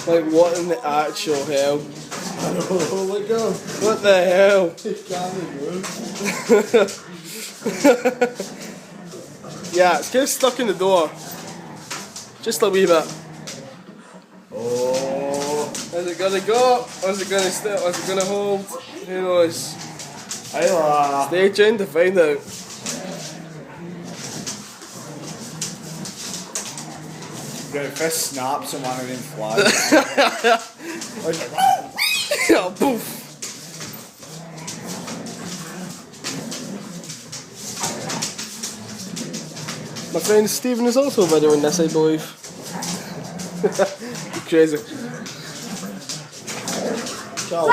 Like, what in the actual hell? I don't know, let go. What the hell? It can't move. Yeah, it's kind of stuck in the door. Just a wee bit. Oh. Is it gonna go? Or is it gonna stay? Or is it gonna hold? Who knows? Ayla. Stay tuned to find out. Got a fist snaps and one of them flies. Yeah, poof. My friend Stephen is also videoing this, I believe. Crazy. Ciao.